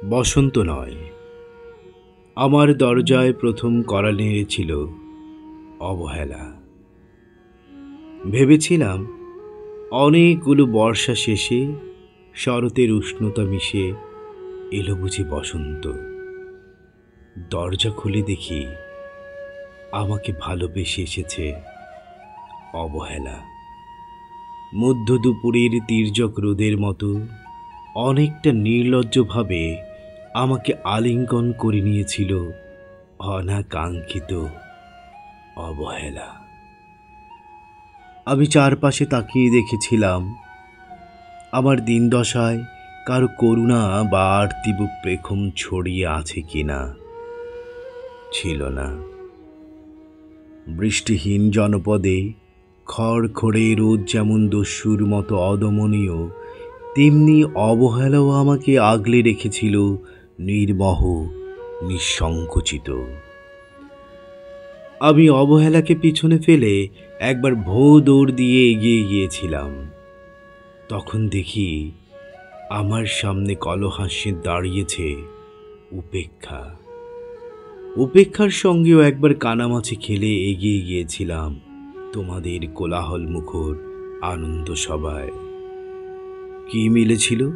বসন্ত নয়, আমার দরজায় প্রথম কড়া নেড়েছিল অবহেলা। ভেবেছিলাম অনেকগুলো বর্ষা শেষে শরতের উষ্ণতা মিশে এলো বুঝি বসন্ত। দরজা খুলে দেখি আমাকে ভালোবেসে এসেছে অবহেলা। মধ্য দুপুরের তির্যক রোদের মতো অনেকটা নির্লজ্জভাবে আমাকে আলিঙ্গন করে নিয়েছিল অনাকাঙ্ক্ষিত অবহেলা। আমি চারপাশে তাকিয়ে দেখেছিলাম আমার দিনদশায় কারো করুণা বা আর্তিব প্রেখম ছড়িয়ে আছে কিনা। ছিল না। বৃষ্টিহীন জনপদে খড়খড়ে রোদ যেমন দস্যুর মতো অদমনীয়, তেমনি অবহেলাও আমাকে আগলে রেখেছিল নির্মহ, নিঃসংকোচিত। আমি অবহেলাকে পিছনে ফেলে একবার ভো দৌড় দিয়ে এগিয়ে গিয়েছিলাম। তখন দেখি আমার সামনে কলহাস্যে দাঁড়িয়েছে উপেক্ষা। উপেক্ষার সঙ্গেও একবার কানামাছি খেলে এগিয়ে গিয়েছিলাম তোমাদের কোলাহল মুখর আনন্দ সভায়। কি মিলেছিল?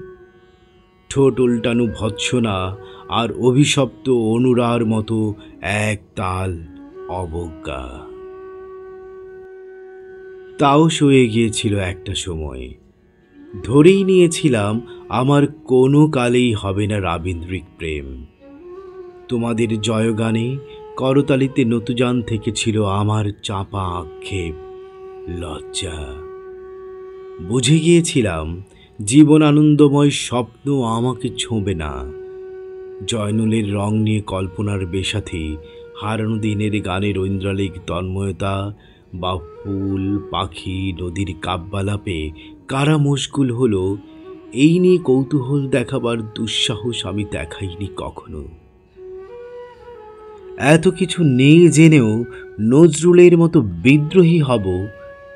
ঠোঁট উল্টানো ভৎসনা আর অভিশপ্ত অনুরার মতো এক তাল অবজ্ঞা। তাও সয়ে গিয়েছিল একটা সময়। ধরেই নিয়েছিলাম আমার কোনো কালেই হবে না রাবীন্দ্রিক প্রেম। তোমাদের জয়গানে করতালিতে নতুজান থেকে ছিল আমার চাপা আক্ষেপ, লজ্জা। বুঝে গিয়েছিলাম জীবন আনন্দময় স্বপ্ন আমাকে ছোঁবে না। জয়নুলের রং নিয়ে কল্পনার বেসাথে হারানো দিনের গানের ঐন্দ্রালিক তন্ময়তা বা ফুল পাখি নদীর কাব্যালাপে কারা মশগুল হলো, এই নিয়ে কৌতূহল দেখাবার দুঃসাহস আমি দেখাইনি কখনো। এত কিছু নেই জেনেও নজরুলের মতো বিদ্রোহী হব,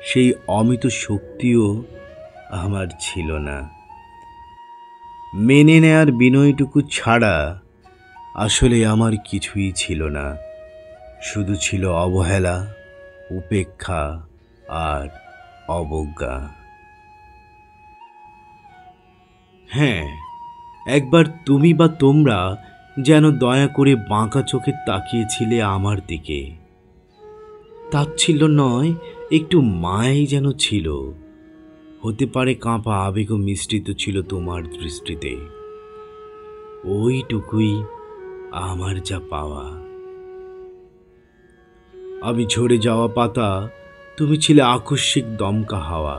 সেই অমিত শক্তিও আমার ছিল না। মেনে নেয়ার বিনয়টুকু ছাড়া আসলে আমার কিছুই ছিল না। শুধু ছিল অবহেলা, উপেক্ষা আর অবজ্ঞা। হ্যাঁ, একবার তুমি বা তোমরা যেন দয়া করে বাঁকা চোখে তাকিয়েছিলে আমার দিকে। তাচ্ছিল্য নয়, একটু মায়াই যেন ছিল। হতে পারে কাঁপা আবেগও মিশ্রিত ছিল তোমার দৃষ্টিতে। ওইটুকুই আমার যা পাওয়া। আমি ঝরে যাওয়া পাতা, তুমি ছিলে আকস্মিক দমকা হাওয়া।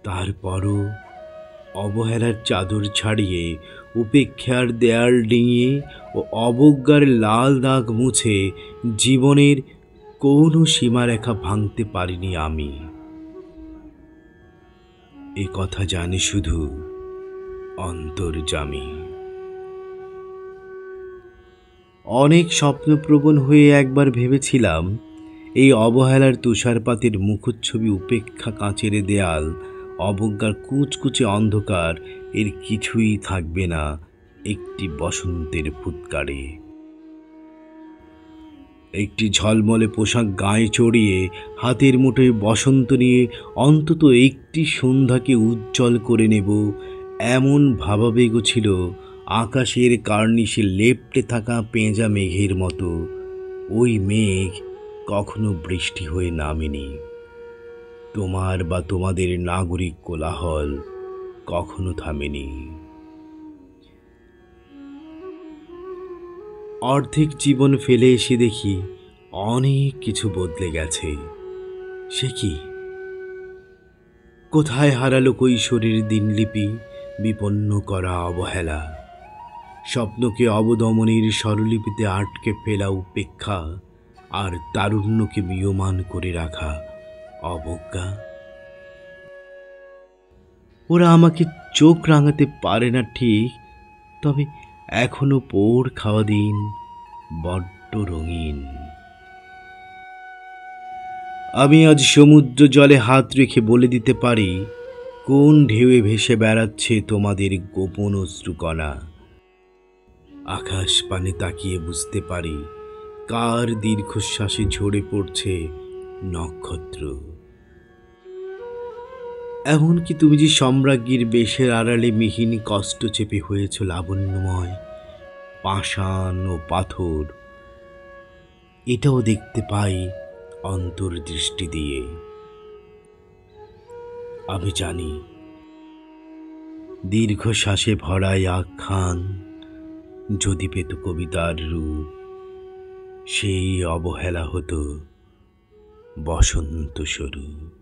তারপরও অবহেলার চাদর ছাড়িয়ে, উপেক্ষার দেয়াল ডিঙিয়ে ও অবজ্ঞার লাল দাগ মুছে জীবনের কোনো সীমারেখা ভাঙতে পারিনি আমি। এ কথা জানি শুধু অন্তর্যামী। অনেক স্বপ্নপ্রবণ হয়ে একবার ভেবেছিলাম এই অবহেলার তুষারপাতের মুখচ্ছবি, উপেক্ষা কাঁচের দেয়াল, অবজ্ঞার কুচকুচে অন্ধকার, এর কিছুই থাকবে না একটি বসন্তের ফুৎকারে। একটি ঝলমলে পোশাক গায়ে চড়িয়ে হাতের মুঠোয় বসন্ত নিয়ে অন্তত একটি সন্ধ্যাকে উজ্জ্বল করে নেব, এমন ভাবাবেগও ছিল আকাশের কার্নিশে লেপ্টে থাকা পেঁজা মেঘের মতো। ওই মেঘ কখনো বৃষ্টি হয়ে নামেনি। তোমার বা তোমাদের নাগরিক কোলাহল কখনো থামেনি। অর্ধেক জীবন ফেলে এসে দেখি অনেক কিছু বদলে গেছে। সে কি? কোথায় হারালো কৈশোরের দিনলিপি, বিপন্ন করা অবহেলা, স্বপ্নকে অবদমনের স্বরলিপিতে আটকে ফেলা উপেক্ষা, আর তারুণ্যকে ম্রিয়মাণ করে রাখা অবজ্ঞা? ওরা আমাকে চোখ রাঙাতে পারে না ঠিক, তবে এখনো পোড় খাওয়া দিন বড্ড রঙিন। আমি আজ সমুদ্র জলে হাত রেখে বলে দিতে পারি কোন ঢেউয়ে ভেসে বেড়াচ্ছে তোমাদের গোপন অশ্রুকণা। আকাশ পানে তাকিয়ে বুঝতে পারি কার দীর্ঘশ্বাসে ঝরে পড়ছে নক্ষত্র। এমনকি তুমি যে সম্রাজ্ঞীর বেশের আড়ালে মিহিন কষ্ট চেপে হয়েছ লাবণ্যময় পাষাণ ও পাথর, এটাও দেখতে পাই অন্তর্দৃষ্টি দিয়ে। আমি জানি দীর্ঘশ্বাসে ভরাই আখ্যান যদি পেত কবিতার রূপ, সেই অবহেলা হতো বসন্ত স্বরূপ।